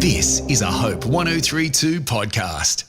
This is a Hope 1032 podcast.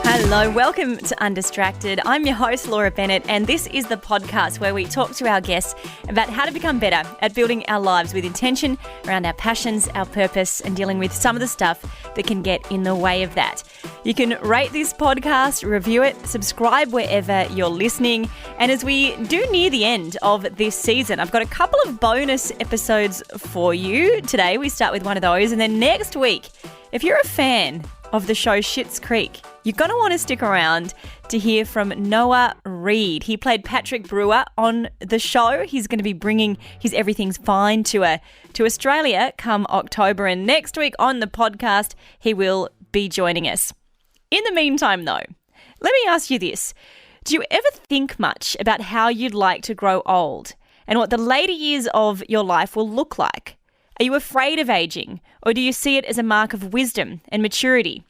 Hello, welcome to Undistracted. I'm your host, Laura Bennett, and this is the podcast where we talk to our guests about how to become better at building our lives with intention around our passions, our purpose, and dealing with some of the stuff that can get in the way of that. You can rate this podcast, review it, subscribe wherever you're listening. And as we do near the end of this season, I've got a couple of bonus episodes for you. Today, we start with one of those. And then next week, if you're a fan of the show Schitt's Creek, you're going to want to stick around to hear from Noah Reid. He played Patrick Brewer on the show. He's going to be bringing his Everything's Fine tour to Australia come October. And next week on the podcast, he will be joining us. In the meantime, though, let me ask you this. Do you ever think much about how you'd like to grow old and what the later years of your life will look like? Are you afraid of aging, or do you see it as a mark of wisdom and maturity?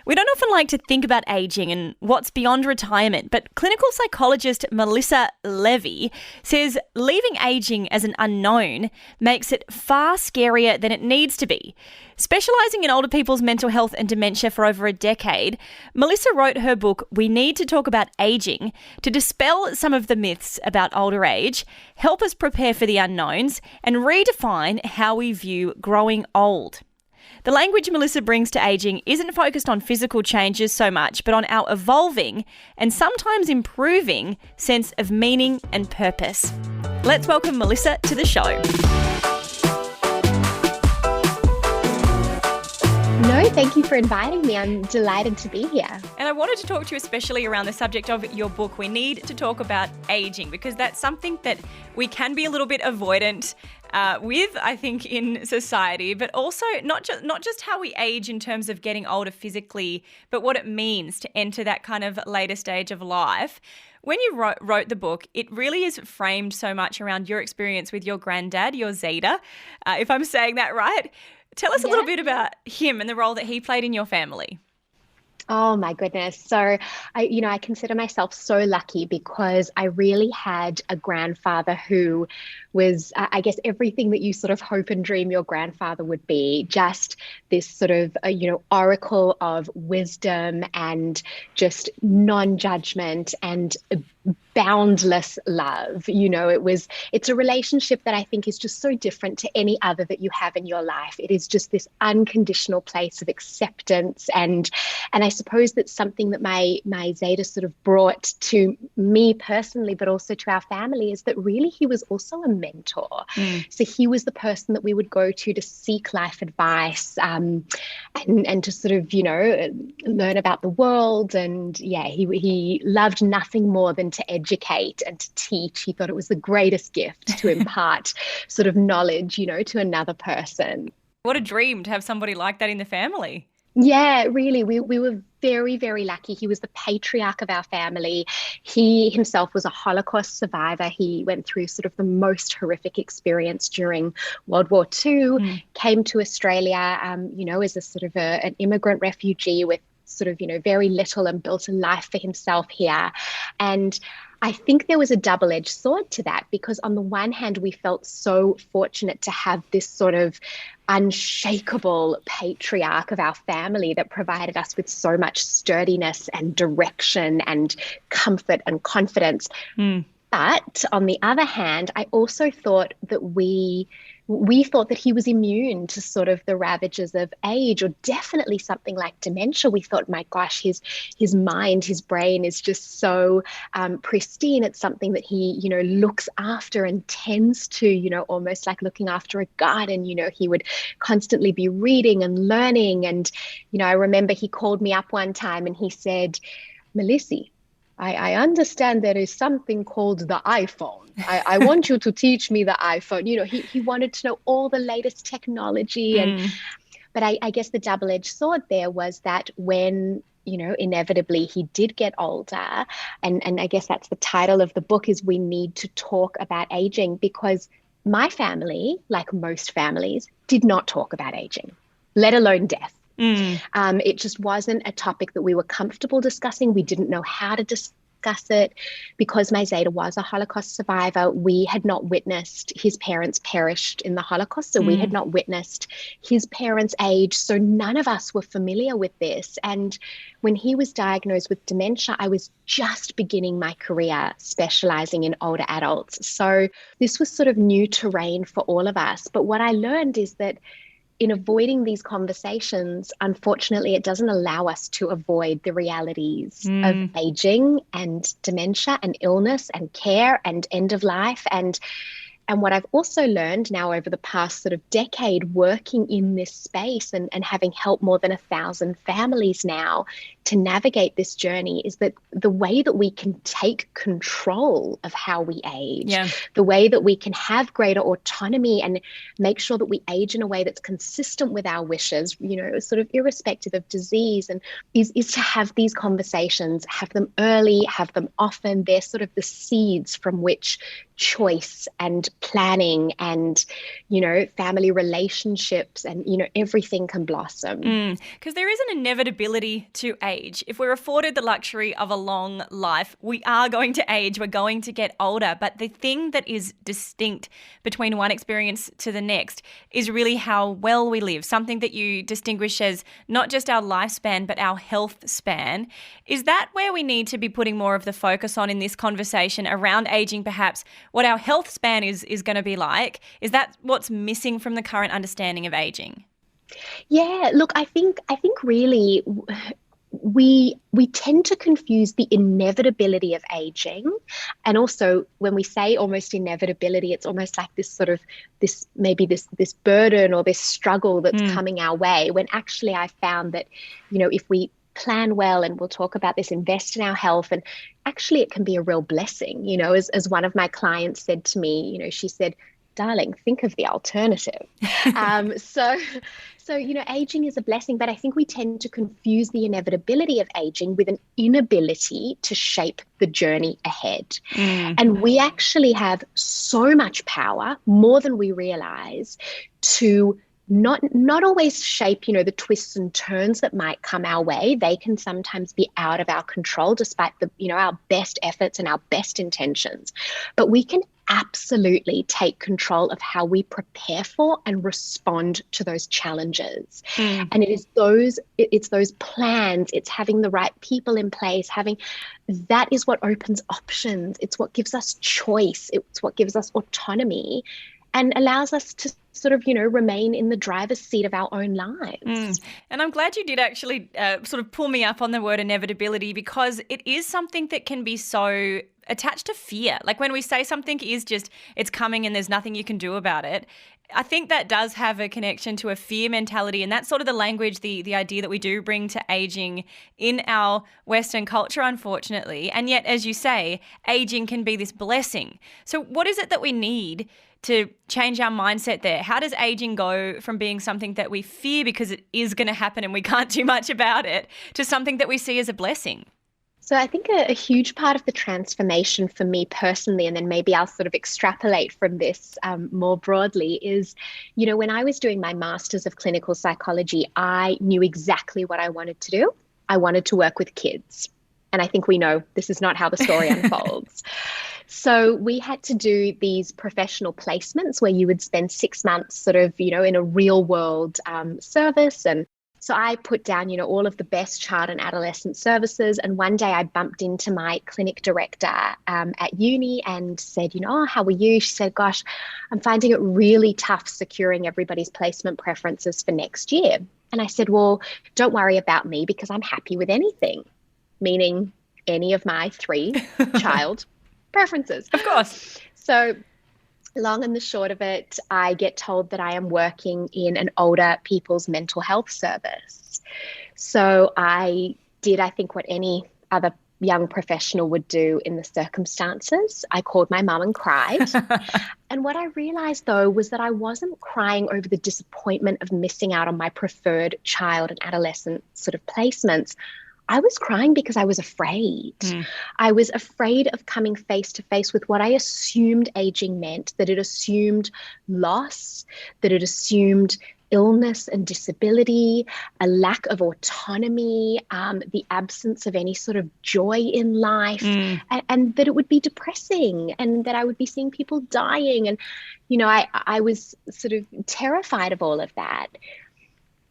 We don't often like to think about aging and what's beyond retirement, but clinical psychologist Melissa Levi says leaving aging as an unknown makes it far scarier than it needs to be. Specialising in older people's mental health and dementia for over a decade, Melissa wrote her book, We Need to Talk About Aging, to dispel some of the myths about older age, help us prepare for the unknowns, and redefine how we view growing old. The language Melissa brings to aging isn't focused on physical changes so much, but on our evolving and sometimes improving sense of meaning and purpose. Let's welcome Melissa to the show. No, thank you for inviting me. I'm delighted to be here. And I wanted to talk to you especially around the subject of your book. We need to talk about aging because that's something that we can be a little bit avoidant with, I think, in society, but also not just how we age in terms of getting older physically, but what it means to enter that kind of later stage of life. When you wrote the book, it really is framed so much around your experience with your granddad, your Zaida, if I'm saying that right. Tell us a little bit about him and the role that he played in your family. Oh my goodness. So I consider myself so lucky because I really had a grandfather who was, I guess, everything that you sort of hope and dream your grandfather would be, just this sort of, oracle of wisdom and just non-judgment and boundless love. It's a relationship that I think is just so different to any other that you have in your life. It is just this unconditional place of acceptance. And I suppose that's something that my Zaida sort of brought to me personally, but also to our family, is that really he was also a mentor. So he was the person that we would go to seek life advice and to sort of, learn about the world. And he loved nothing more than to educate and to teach. He thought it was the greatest gift to impart sort of knowledge, to another person. What a dream to have somebody like that in the family. Yeah, really. We were very, very lucky. He was the patriarch of our family. He himself was a Holocaust survivor. He went through sort of the most horrific experience during World War II, came to Australia, as a sort of an immigrant refugee with sort of, very little, and built a life for himself here. And I think there was a double-edged sword to that, because on the one hand, we felt so fortunate to have this sort of unshakable patriarch of our family that provided us with so much sturdiness and direction and comfort and confidence. But on the other hand, I also thought that we thought that he was immune to sort of the ravages of age, or definitely something like dementia. We thought, my gosh, his mind, his brain is just so pristine. It's something that he, looks after and tends to, almost like looking after a garden. He would constantly be reading and learning. And, I remember he called me up one time and he said, Melissa, I understand there is something called the iPhone. I want you to teach me the iPhone. He wanted to know all the latest technology. But I guess the double-edged sword there was that when, inevitably he did get older, and I guess that's the title of the book, is We Need to Talk About Aging, because my family, like most families, did not talk about aging, let alone death. It just wasn't a topic that we were comfortable discussing. We didn't know how to gusset. Because my Zaida was a Holocaust survivor, we had not witnessed his parents perished in the Holocaust. So we had not witnessed his parents' age. So none of us were familiar with this. And when he was diagnosed with dementia, I was just beginning my career specializing in older adults. So this was sort of new terrain for all of us. But what I learned is that in avoiding these conversations, unfortunately, it doesn't allow us to avoid the realities of aging and dementia and illness and care and end of life. And what I've also learned now over the past sort of decade working in this space and having helped more than 1,000 families now to navigate this journey is that the way that we can take control of how we age, the way that we can have greater autonomy and make sure that we age in a way that's consistent with our wishes, sort of irrespective of disease, and is to have these conversations, have them early, have them often. They're sort of the seeds from which choice and planning and, family relationships and, everything can blossom. Because there is an inevitability to age. If we're afforded the luxury of a long life, we are going to age, we're going to get older. But the thing that is distinct between one experience to the next is really how well we live, something that you distinguish as not just our lifespan, but our health span. Is that where we need to be putting more of the focus on in this conversation around aging, perhaps what our health span is going to be like? Is that what's missing from the current understanding of aging? Yeah, look, I think really we tend to confuse the inevitability of aging, and also when we say almost inevitability, it's almost like this burden or this struggle that's coming our way, when actually I found that, if we plan well, and we'll talk about this, invest in our health, and actually it can be a real blessing. As one of my clients said to me, she said, darling, think of the alternative. So, aging is a blessing, but I think we tend to confuse the inevitability of aging with an inability to shape the journey ahead. And we actually have so much power, more than we realize, to not always shape, the twists and turns that might come our way. They can sometimes be out of our control despite our best efforts and our best intentions. But we can absolutely take control of how we prepare for and respond to those challenges. And it's those plans, it's having the right people in place, that is what opens options. It's what gives us choice. It's what gives us autonomy and allows us to sort of, remain in the driver's seat of our own lives. And I'm glad you did actually sort of pull me up on the word inevitability, because it is something that can be so attached to fear. Like when we say something is just, it's coming and there's nothing you can do about it, I think that does have a connection to a fear mentality, and that's sort of the language, the idea that we do bring to aging in our Western culture, unfortunately. And yet, as you say, aging can be this blessing. So what is it that we need to change our mindset there? How does aging go from being something that we fear because it is going to happen and we can't do much about it, to something that we see as a blessing? So I think a huge part of the transformation for me personally, and then maybe I'll sort of extrapolate from this more broadly, is, when I was doing my Masters of Clinical Psychology, I knew exactly what I wanted to do. I wanted to work with kids. And I think we know this is not how the story unfolds. So we had to do these professional placements where you would spend 6 months sort of, in a real world service. And so I put down, all of the best child and adolescent services. And one day I bumped into my clinic director at uni and said, how are you? She said, gosh, I'm finding it really tough securing everybody's placement preferences for next year. And I said, well, don't worry about me because I'm happy with anything, meaning any of my 3 child preferences. Of course. So long and the short of it, I get told that I am working in an older people's mental health service. So I did, I think, what any other young professional would do in the circumstances. I called my mum and cried. And what I realized, though, was that I wasn't crying over the disappointment of missing out on my preferred child and adolescent sort of placements. I was crying because I was afraid. I was afraid of coming face to face with what I assumed aging meant, that it assumed loss, that it assumed illness and disability, a lack of autonomy, the absence of any sort of joy in life, and that it would be depressing and that I would be seeing people dying. And, I was sort of terrified of all of that.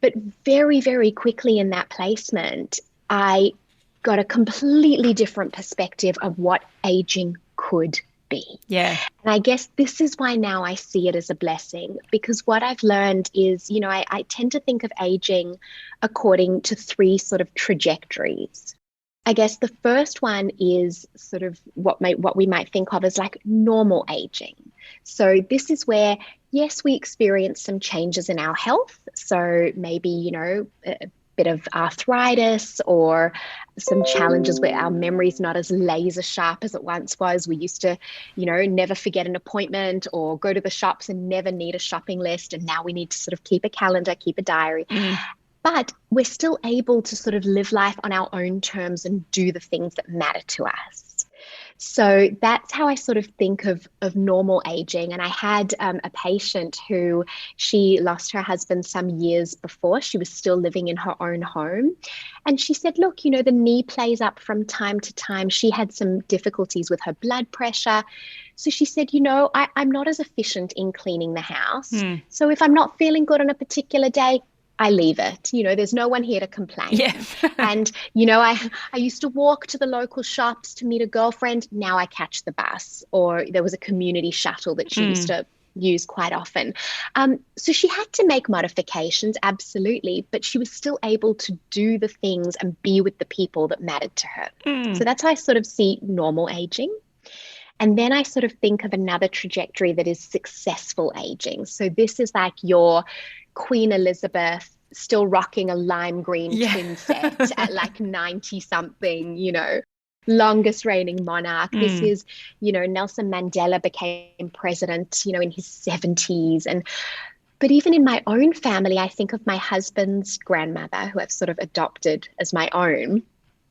But very, very quickly in that placement, I got a completely different perspective of what aging could be. Yeah. And I guess this is why now I see it as a blessing, because what I've learned is, I tend to think of aging according to three sort of trajectories. I guess the first one is sort of what we might think of as like normal aging. So this is where, yes, we experience some changes in our health. So maybe, a bit of arthritis or some challenges where our memory's not as laser sharp as it once was. We used to, never forget an appointment or go to the shops and never need a shopping list. And now we need to sort of keep a calendar, keep a diary. But we're still able to sort of live life on our own terms and do the things that matter to us. So that's how I sort of think of normal aging. And I had a patient who she lost her husband some years before. She was still living in her own home. And she said, look, the knee plays up from time to time. She had some difficulties with her blood pressure. So she said, I'm not as efficient in cleaning the house. So if I'm not feeling good on a particular day, I leave it. There's no one here to complain. Yeah. And, I used to walk to the local shops to meet a girlfriend. Now I catch the bus, or there was a community shuttle that she used to use quite often. So she had to make modifications, absolutely, but she was still able to do the things and be with the people that mattered to her. So that's how I sort of see normal aging. And then I sort of think of another trajectory that is successful aging. So this is like your Queen Elizabeth still rocking a lime green twin set at like 90 something, longest reigning monarch. This is, Nelson Mandela became president, in his 70s. But even in my own family, I think of my husband's grandmother, who I've sort of adopted as my own.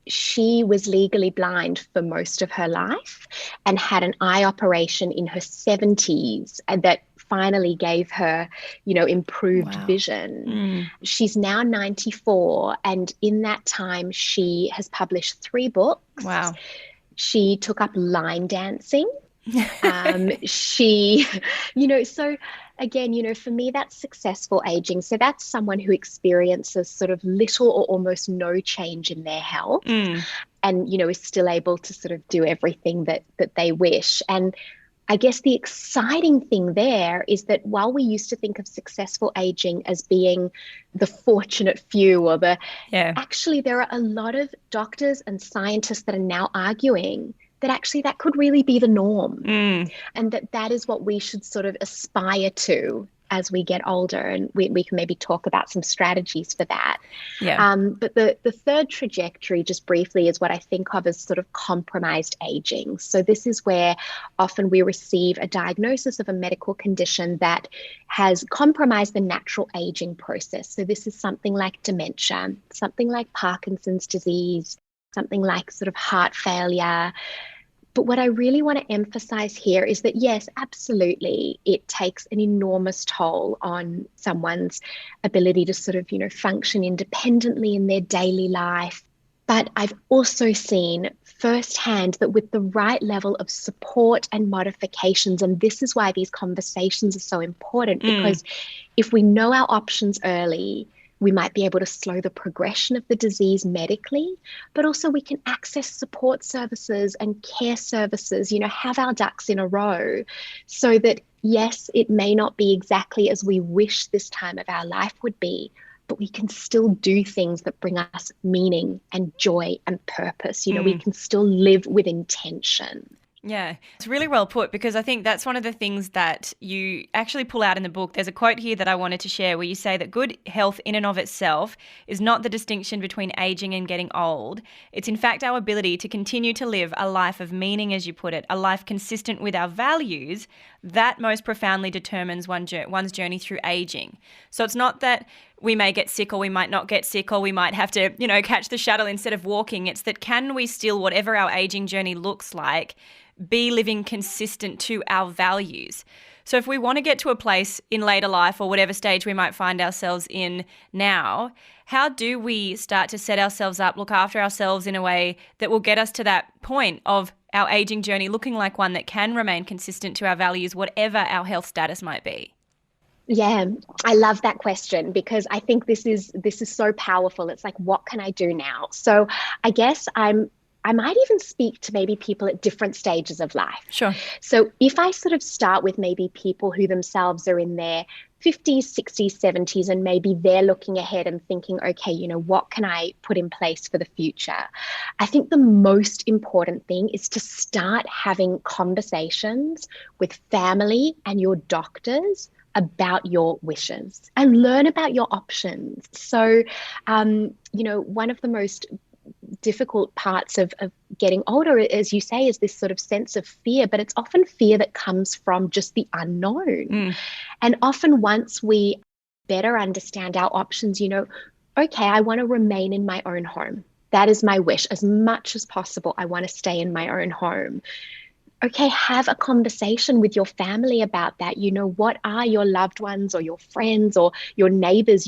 She was legally blind for most of her life and had an eye operation in her 70s that finally gave her, improved vision. She's now 94. And in that time, she has published 3 books. Wow. She took up line dancing. She, so again, for me, that's successful aging. So that's someone who experiences sort of little or almost no change in their health and, is still able to sort of do everything that they wish. And I guess the exciting thing there is that while we used to think of successful aging as being the fortunate few or actually there are a lot of doctors and scientists that are now arguing that actually that could really be the norm and that is what we should sort of aspire to as we get older. And we can maybe talk about some strategies for that. But the third trajectory, just briefly, is what I think of as sort of compromised aging. So this is where often we receive a diagnosis of a medical condition that has compromised the natural aging process. So this is something like dementia, something like Parkinson's disease, something like sort of heart failure. But what I really want to emphasize here is that, yes, absolutely, it takes an enormous toll on someone's ability to sort of, function independently in their daily life. But I've also seen firsthand that with the right level of support and modifications, and this is why these conversations are so important, because if we know our options early, we might be able to slow the progression of the disease medically, but also we can access support services and care services, have our ducks in a row so that, yes, it may not be exactly as we wish this time of our life would be, but we can still do things that bring us meaning and joy and purpose. We can still live with intention. Yeah, it's really well put, because I think that's one of the things that you actually pull out in the book. There's a quote here that I wanted to share where you say that good health in and of itself is not the distinction between aging and getting old. It's in fact our ability to continue to live a life of meaning, as you put it, a life consistent with our values that most profoundly determines one's journey through aging. So it's not that we may get sick or we might not get sick, or we might have to, catch the shuttle instead of walking. It's that, can we still, whatever our aging journey looks like, be living consistent to our values? So if we want to get to a place in later life or whatever stage we might find ourselves in now, how do we start to set ourselves up, look after ourselves in a way that will get us to that point of our aging journey looking like one that can remain consistent to our values, whatever our health status might be? Yeah, I love that question, because I think this is so powerful. It's like, what can I do now? So I guess I might even speak to maybe people at different stages of life. Sure. So if I sort of start with maybe people who themselves are in their 50s, 60s, 70s, and maybe they're looking ahead and thinking, okay, what can I put in place for the future? I think the most important thing is to start having conversations with family and your doctors about your wishes and learn about your options. So, one of the most difficult parts of getting older, as you say, is this sort of sense of fear, but it's often fear that comes from just the unknown. And often once we better understand our options, okay, I want to remain in my own home. That is my wish. As much as possible, I want to stay in my own home. Okay, have a conversation with your family about that. What are your loved ones or your friends or your neighbors,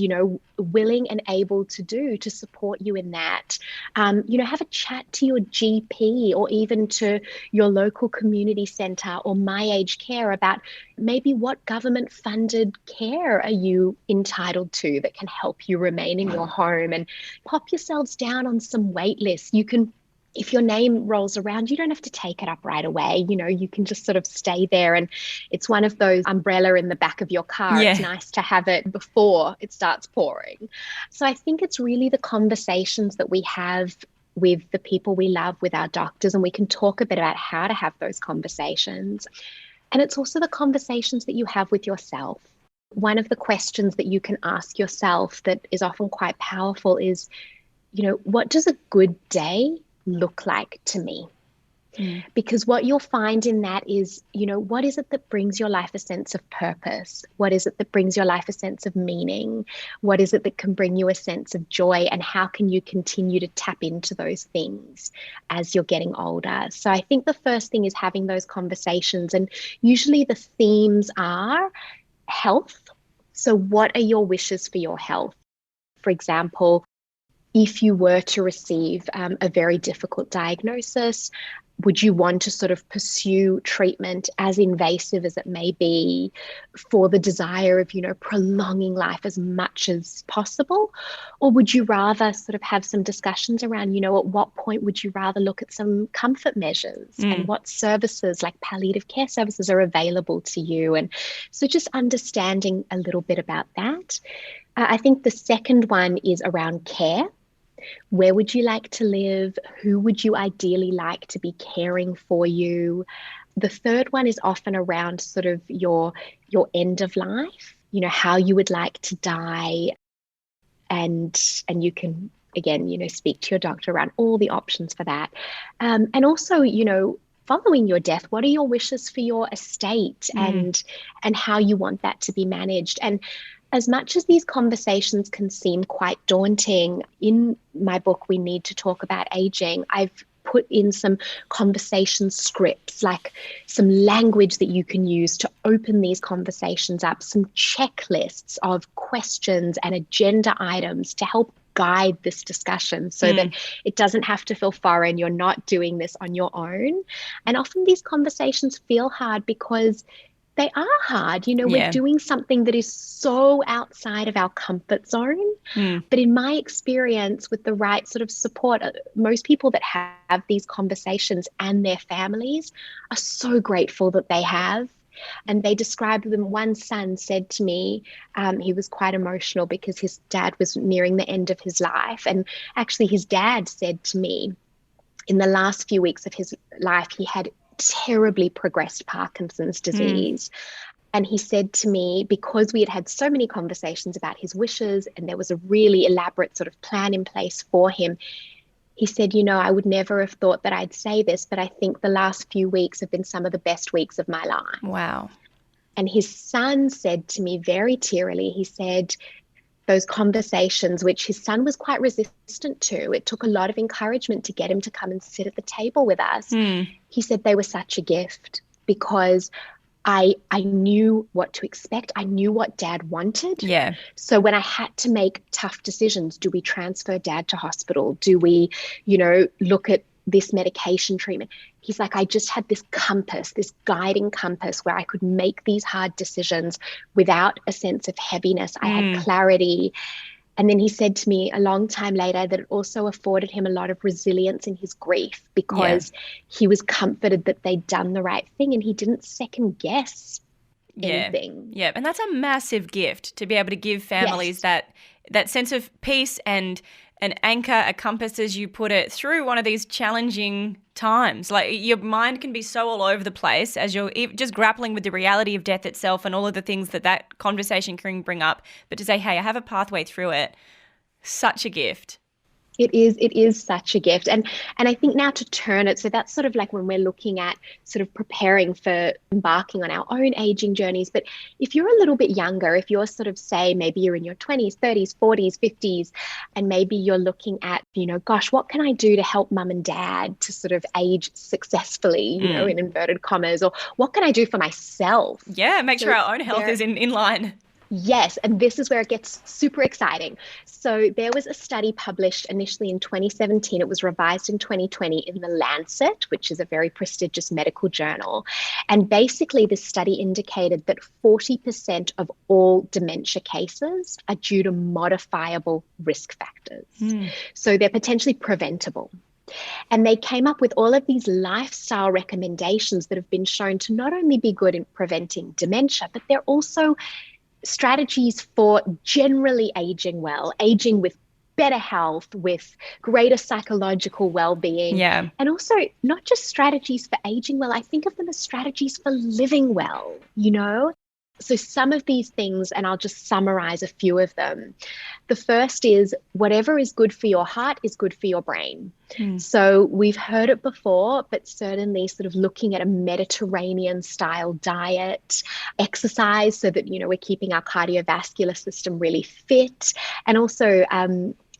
willing and able to do to support you in that? Have a chat to your GP or even to your local community centre or My Aged Care about maybe what government funded care are you entitled to that can help you remain in your home, and pop yourselves down on some wait lists. You can, if your name rolls around, you don't have to take it up right away. You can just sort of stay there. And it's one of those umbrella in the back of your car. Yeah. It's nice to have it before it starts pouring. So I think it's really the conversations that we have with the people we love, with our doctors, and we can talk a bit about how to have those conversations. And it's also the conversations that you have with yourself. One of the questions that you can ask yourself that is often quite powerful is, what does a good day look like to me? Because what you'll find in that is, what is it that brings your life a sense of purpose? What is it that brings your life a sense of meaning? What is it that can bring you a sense of joy? And how can you continue to tap into those things as you're getting older? So I think the first thing is having those conversations. And usually the themes are health. So what are your wishes for your health? For example, if you were to receive a very difficult diagnosis, would you want to sort of pursue treatment, as invasive as it may be, for the desire of, prolonging life as much as possible? Or would you rather sort of have some discussions around, at what point would you rather look at some comfort measures and what services like palliative care services are available to you? And so just understanding a little bit about that. I think the second one is around care. Where would you like to live? Who would you ideally like to be caring for you? The third one is often around sort of your end of life, how you would like to die. And you can, again, speak to your doctor around all the options for that. And also, following your death, what are your wishes for your estate and how you want that to be managed? And as much as these conversations can seem quite daunting, in my book, We Need to Talk About Aging, I've put in some conversation scripts, like some language that you can use to open these conversations up, some checklists of questions and agenda items to help guide this discussion so that it doesn't have to feel foreign. You're not doing this on your own. And often these conversations feel hard because they are hard. We're doing something that is so outside of our comfort zone. But in my experience, with the right sort of support, most people that have these conversations and their families are so grateful that they have. And they described them. One son said to me, he was quite emotional because his dad was nearing the end of his life. And actually his dad said to me, in the last few weeks of his life, he had terribly progressed Parkinson's disease. And he said to me, because we had had so many conversations about his wishes and there was a really elaborate sort of plan in place for him, he said, I would never have thought that I'd say this, but I think the last few weeks have been some of the best weeks of my life. Wow. And his son said to me very tearily, he said, those conversations, which his son was quite resistant to. It took a lot of encouragement to get him to come and sit at the table with us. He said they were such a gift because I knew what to expect. I knew what Dad wanted. Yeah. So when I had to make tough decisions, do we transfer Dad to hospital? Do we, look at this medication treatment? He's like, I just had this compass, this guiding compass where I could make these hard decisions without a sense of heaviness. I had clarity. And then he said to me a long time later that it also afforded him a lot of resilience in his grief because he was comforted that they'd done the right thing and he didn't second guess anything. Yeah, and that's a massive gift to be able to give families that sense of peace and an anchor, a compass, as you put it, through one of these challenging times. Like your mind can be so all over the place as you're just grappling with the reality of death itself and all of the things that conversation can bring up. But to say, hey, I have a pathway through it, such a gift. It is such a gift. And I think now to turn it, so that's sort of like when we're looking at sort of preparing for embarking on our own aging journeys. But if you're a little bit younger, if you're sort of, say, maybe you're in your 20s, 30s, 40s, 50s, and maybe you're looking at, gosh, what can I do to help mum and dad to sort of age successfully, in inverted commas, or what can I do for myself? Yeah, make sure our own health is in line. Yes, and this is where it gets super exciting. So there was a study published initially in 2017. It was revised in 2020 in The Lancet, which is a very prestigious medical journal. And basically, this study indicated that 40% of all dementia cases are due to modifiable risk factors. So they're potentially preventable. And they came up with all of these lifestyle recommendations that have been shown to not only be good in preventing dementia, but they're also strategies for generally aging well, aging with better health, with greater psychological well-being. Yeah. And also not just strategies for aging well, I think of them as strategies for living well, So some of these things, and I'll just summarize a few of them. The first is whatever is good for your heart is good for your brain. So we've heard it before, but certainly sort of looking at a Mediterranean style diet, exercise so that, we're keeping our cardiovascular system really fit. And also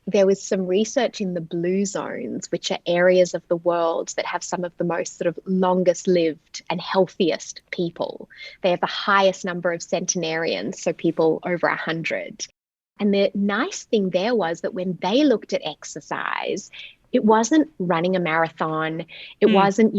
there was some research in the blue zones, which are areas of the world that have some of the most sort of longest lived and healthiest people. They have the highest number of centenarians, so people over 100. And the nice thing there was that when they looked at exercise, it wasn't running a marathon. It wasn't,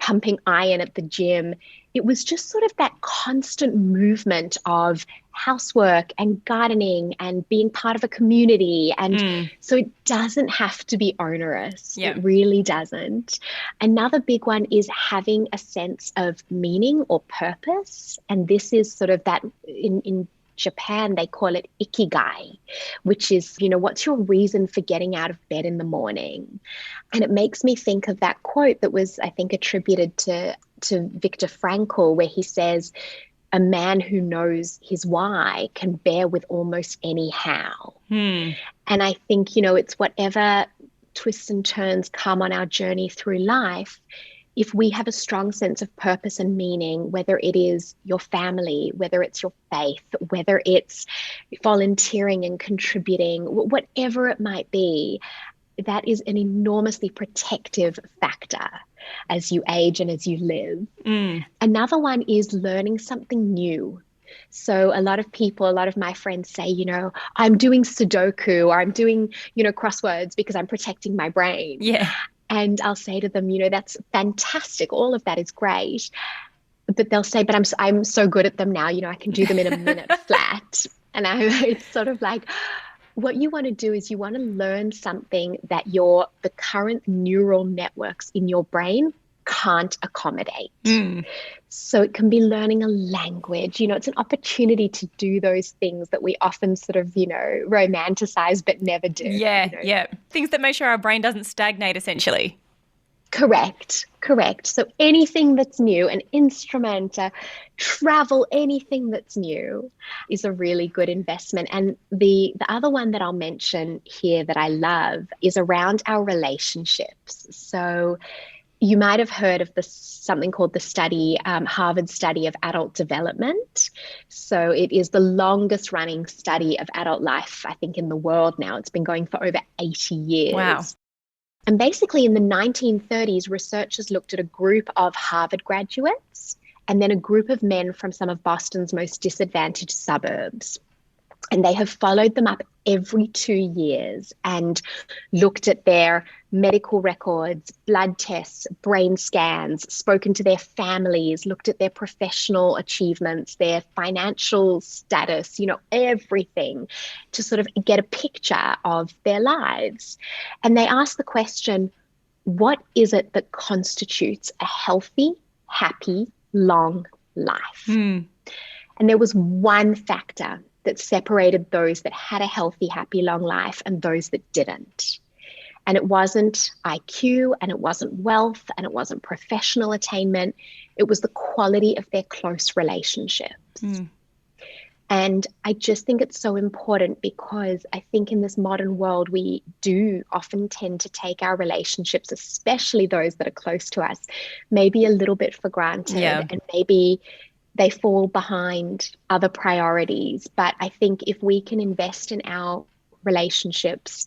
pumping iron at the gym. It was just sort of that constant movement of housework and gardening and being part of a community. And so it doesn't have to be onerous. Yeah. It really doesn't. Another big one is having a sense of meaning or purpose. And this is sort of that in Japan, they call it ikigai, which is, what's your reason for getting out of bed in the morning? And it makes me think of that quote that was, I think, attributed to Viktor Frankl, where he says, a man who knows his why can bear with almost any how. And I think, it's whatever twists and turns come on our journey through life, if we have a strong sense of purpose and meaning, whether it is your family, whether it's your faith, whether it's volunteering and contributing, whatever it might be, that is an enormously protective factor as you age and as you live. Another one is learning something new. So a lot of my friends say, I'm doing Sudoku or I'm doing, crosswords because I'm protecting my brain. Yeah. And I'll say to them, that's fantastic. All of that is great. But they'll say, but I'm so good at them now, I can do them in a minute flat. And it's sort of like, what you want to do is you want to learn something that the current neural networks in your brain can't accommodate. So it can be learning a language. It's an opportunity to do those things that we often sort of, romanticize but never do. Yeah. Things that make sure our brain doesn't stagnate, essentially. Correct. So anything that's new, an instrument, travel, anything that's new is a really good investment. And the other one that I'll mention here that I love is around our relationships. So You might have heard of this, something called the study, Harvard study of adult development. So it is the longest running study of adult life, I think, in the world now. It's been going for over 80 years. Wow. And basically in the 1930s, researchers looked at a group of Harvard graduates and then a group of men from some of Boston's most disadvantaged suburbs. And they have followed them up every 2 years and looked at their medical records, blood tests, brain scans, spoken to their families, looked at their professional achievements, their financial status, everything to sort of get a picture of their lives. And they asked the question, what is it that constitutes a healthy, happy, long life? And there was one factor that separated those that had a healthy, happy, long life and those that didn't. And it wasn't IQ, and it wasn't wealth, and it wasn't professional attainment. It was the quality of their close relationships. And I just think it's so important because I think in this modern world, we do often tend to take our relationships, especially those that are close to us, maybe a little bit for granted. And maybe they fall behind other priorities. But I think if we can invest in our relationships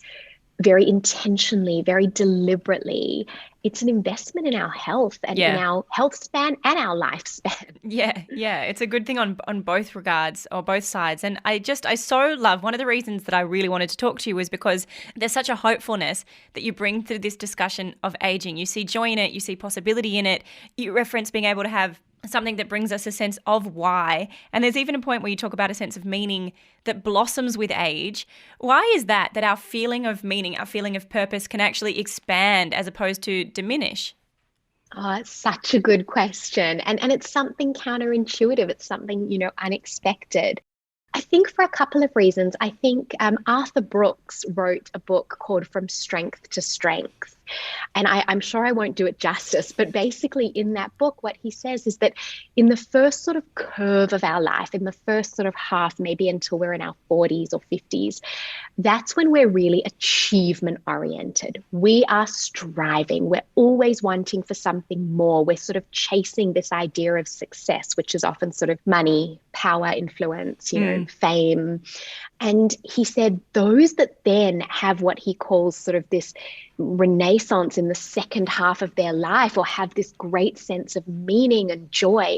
very intentionally, very deliberately, it's an investment in our health and in our health span and our lifespan. Yeah. It's a good thing on both regards or both sides. And I so love, one of the reasons that I really wanted to talk to you was because there's such a hopefulness that you bring to this discussion of aging. You see joy in it, you see possibility in it. You reference being able to have something that brings us a sense of why. And there's even a point where you talk about a sense of meaning that blossoms with age. Why is that our feeling of meaning, our feeling of purpose can actually expand as opposed to diminish? Oh, it's such a good question. And it's something counterintuitive. It's something, unexpected. I think for a couple of reasons. I think Arthur Brooks wrote a book called From Strength to Strength. And I'm sure I won't do it justice, but basically in that book, what he says is that in the first sort of curve of our life, in the first sort of half, maybe until we're in our 40s or 50s, that's when we're really achievement oriented. We are striving. We're always wanting for something more. We're sort of chasing this idea of success, which is often sort of money, power, influence, fame. And he said those that then have what he calls sort of this renaissance in the second half of their life, or have this great sense of meaning and joy,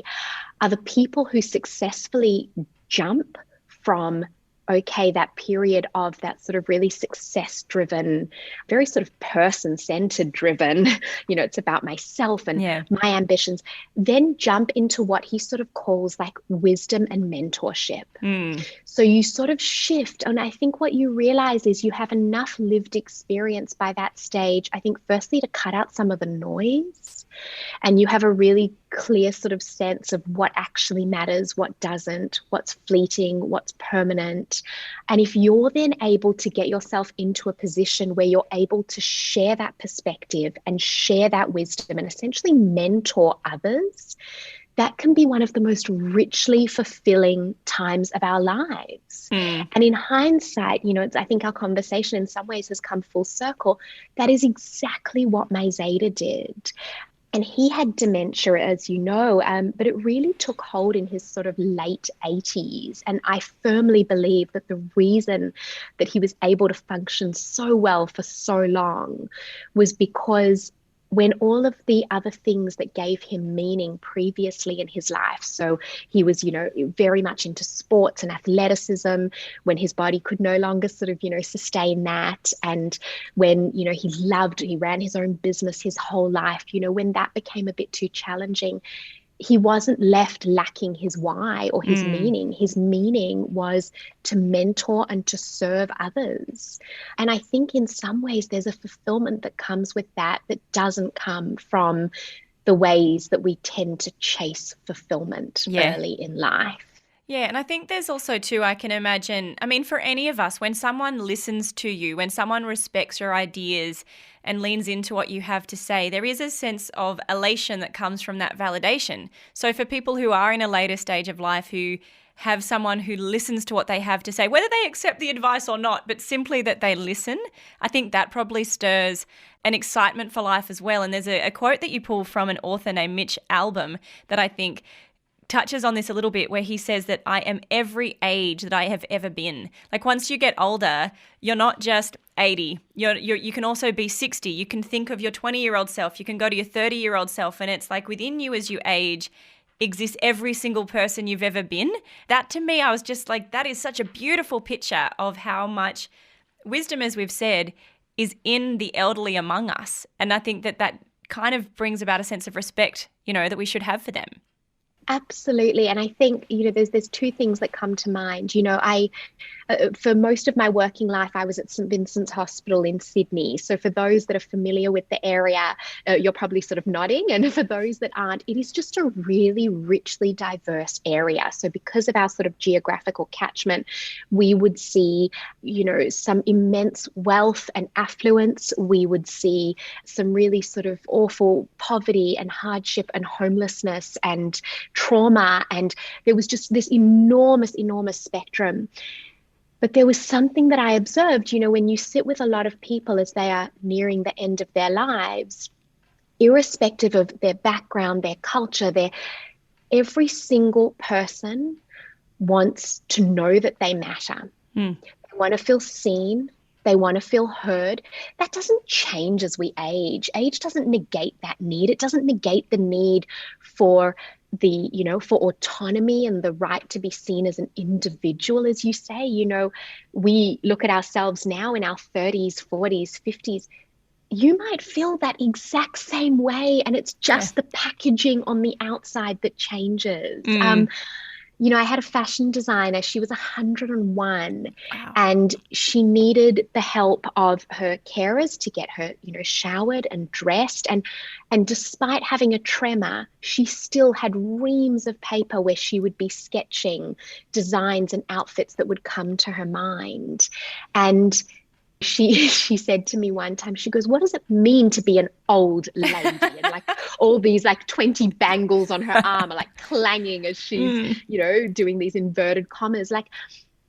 are the people who successfully jump from that period of that sort of really success-driven, very sort of person-centered driven, it's about myself and my ambitions, then jump into what he sort of calls like wisdom and mentorship. So you sort of shift. And I think what you realize is you have enough lived experience by that stage, I think, firstly, to cut out some of the noise. And you have a really clear sort of sense of what actually matters, what doesn't, what's fleeting, what's permanent. And if you're then able to get yourself into a position where you're able to share that perspective and share that wisdom and essentially mentor others, that can be one of the most richly fulfilling times of our lives. And in hindsight, I think our conversation in some ways has come full circle. That is exactly what my Zaida did. And he had dementia, as you know, but it really took hold in his sort of late 80s. And I firmly believe that the reason that he was able to function so well for so long was because when all of the other things that gave him meaning previously in his life, so he was, very much into sports and athleticism, when his body could no longer sort of, sustain that, and when, he ran his own business his whole life, when that became a bit too challenging, he wasn't left lacking his why or his meaning. His meaning was to mentor and to serve others. And I think in some ways there's a fulfillment that comes with that doesn't come from the ways that we tend to chase fulfillment early in life. Yeah, and I think there's also too, I can imagine, I mean, for any of us, when someone listens to you, when someone respects your ideas and leans into what you have to say, there is a sense of elation that comes from that validation. So for people who are in a later stage of life who have someone who listens to what they have to say, whether they accept the advice or not, but simply that they listen, I think that probably stirs an excitement for life as well. And there's a quote that you pull from an author named Mitch Albom that I think touches on this a little bit, where he says that I am every age that I have ever been. Like once you get older, you're not just 80. You can also be 60. You can think of your 20-year-old self. You can go to your 30-year-old self. And it's like within you as you age exists every single person you've ever been. That to me, I was just like, that is such a beautiful picture of how much wisdom, as we've said, is in the elderly among us. And I think that kind of brings about a sense of respect, that we should have for them. Absolutely. And I think, there's two things that come to mind. For most of my working life, I was at St Vincent's Hospital in Sydney. So for those that are familiar with the area, you're probably sort of nodding. And for those that aren't, it is just a really richly diverse area. So because of our sort of geographical catchment, we would see, some immense wealth and affluence. We would see some really sort of awful poverty and hardship and homelessness and trauma. And there was just this enormous spectrum. But there was something that I observed, when you sit with a lot of people as they are nearing the end of their lives, irrespective of their background, their culture, every single person wants to know that they matter. They want to feel seen. They want to feel heard. That doesn't change as we age. Age doesn't negate that need. It doesn't negate the need for for autonomy and the right to be seen as an individual, as you say. We look at ourselves now in our 30s, 40s, 50s. You might feel that exact same way, and it's just the packaging on the outside that changes. I had a fashion designer. She was 101. Wow. And she needed the help of her carers to get her, showered and dressed. And despite having a tremor, she still had reams of paper where she would be sketching designs and outfits that would come to her mind. And she said to me one time, she goes, "What does it mean to be an old lady?" And all these 20 bangles on her arm are clanging as she's, doing these inverted commas.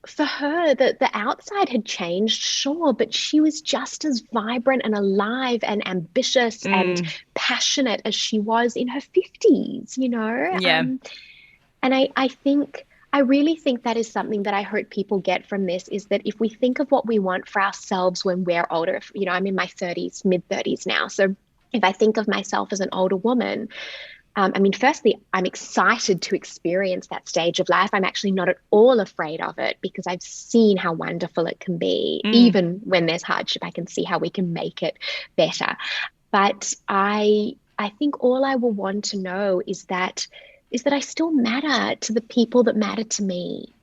For her, the outside had changed, sure, but she was just as vibrant and alive and ambitious and passionate as she was in her 50s, Yeah. And I really think that is something that I hope people get from this, is that if we think of what we want for ourselves when we're older, I'm in my 30s, mid-30s now. So if I think of myself as an older woman, firstly, I'm excited to experience that stage of life. I'm actually not at all afraid of it because I've seen how wonderful it can be. Even when there's hardship, I can see how we can make it better. But I think all I will want to know is that I still matter to the people that matter to me.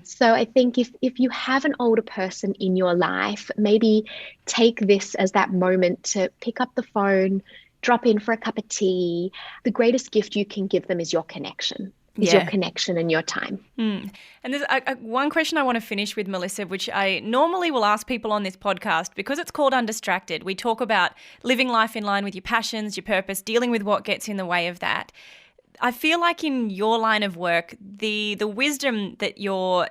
So I think if you have an older person in your life, maybe take this as that moment to pick up the phone, drop in for a cup of tea. The greatest gift you can give them is your connection. Your connection and your time. And there's one question I want to finish with, Melissa, which I normally will ask people on this podcast because it's called Undistracted. We talk about living life in line with your passions, your purpose, dealing with what gets in the way of that. I feel like in your line of work, the wisdom that your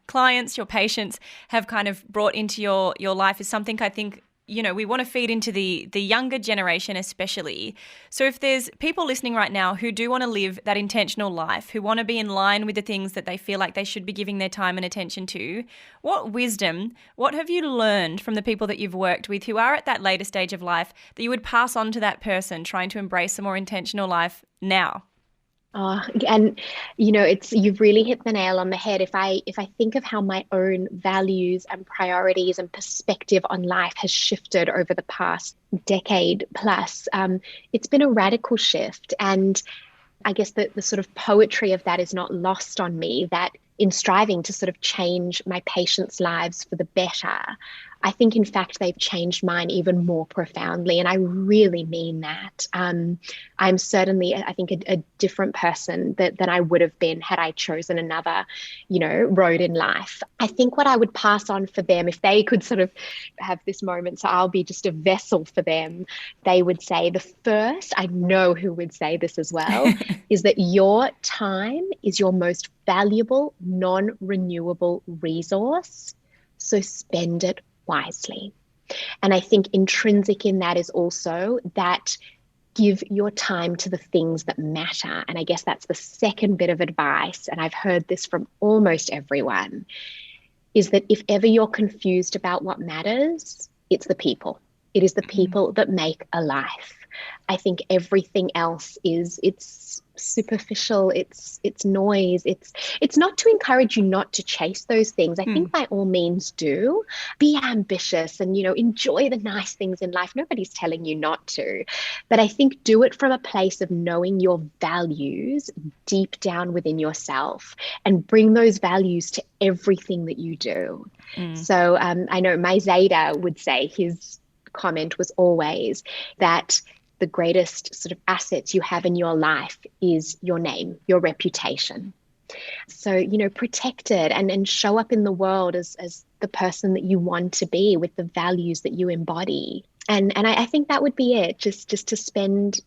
clients, your patients have kind of brought into your life is something I think, we want to feed into the younger generation especially. So if there's people listening right now who do want to live that intentional life, who want to be in line with the things that they feel like they should be giving their time and attention to, what have you learned from the people that you've worked with who are at that later stage of life that you would pass on to that person trying to embrace a more intentional life now? And you've really hit the nail on the head. If I think of how my own values and priorities and perspective on life has shifted over the past decade plus, it's been a radical shift. And I guess the sort of poetry of that is not lost on me, that in striving to sort of change my patients' lives for the better, I think, in fact, they've changed mine even more profoundly. And I really mean that. I'm certainly, I think, a different person than I would have been had I chosen another, road in life. I think what I would pass on for them, if they could sort of have this moment, so I'll be just a vessel for them, they would say the first, I know who would say this as well, is that your time is your most valuable, non-renewable resource. So spend it wisely. And I think intrinsic in that is also that give your time to the things that matter. And I guess that's the second bit of advice, and I've heard this from almost everyone, is that if ever you're confused about what matters, it's the people. It is the people that make a life. I think everything else it's superficial, it's noise. It's not to encourage you not to chase those things. I think by all means do. Be ambitious and, enjoy the nice things in life. Nobody's telling you not to. But I think do it from a place of knowing your values deep down within yourself and bring those values to everything that you do. So I know my Zaida would say, his comment was always that the greatest sort of assets you have in your life is your name, your reputation. So, protect it and show up in the world as the person that you want to be with the values that you embody. And I think that would be it, just to spend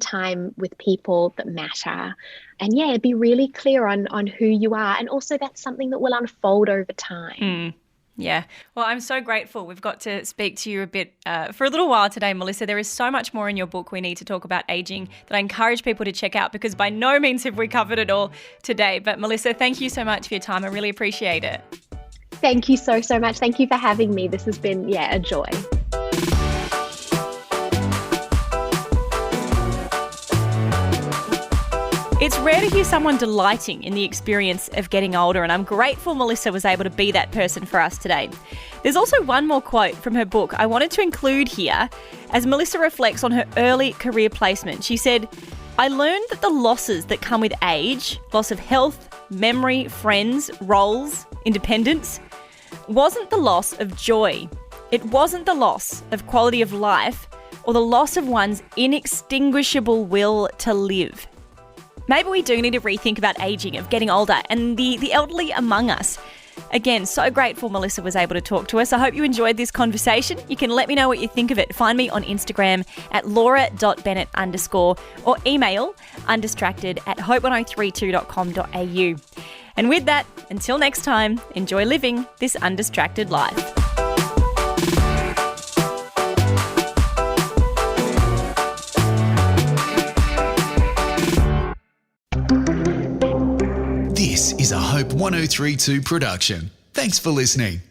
time with people that matter. And be really clear on who you are. And also that's something that will unfold over time. Yeah. Well, I'm so grateful we've got to speak to you a bit for a little while today, Melissa. There is so much more in your book we need to talk about aging that I encourage people to check out, because by no means have we covered it all today. But Melissa, thank you so much for your time. I really appreciate it. Thank you so much. Thank you for having me. This has been, a joy. It's rare to hear someone delighting in the experience of getting older, and I'm grateful Melissa was able to be that person for us today. There's also one more quote from her book I wanted to include here as Melissa reflects on her early career placement. She said, "I learned that the losses that come with age, loss of health, memory, friends, roles, independence, wasn't the loss of joy. It wasn't the loss of quality of life or the loss of one's inextinguishable will to live." Maybe we do need to rethink about ageing, of getting older, and the elderly among us. Again, so grateful Melissa was able to talk to us. I hope you enjoyed this conversation. You can let me know what you think of it. Find me on Instagram at laura.bennett_ or email undistracted@hope1032.com.au. And with that, until next time, enjoy living this undistracted life. This is a Hope 1032 production. Thanks for listening.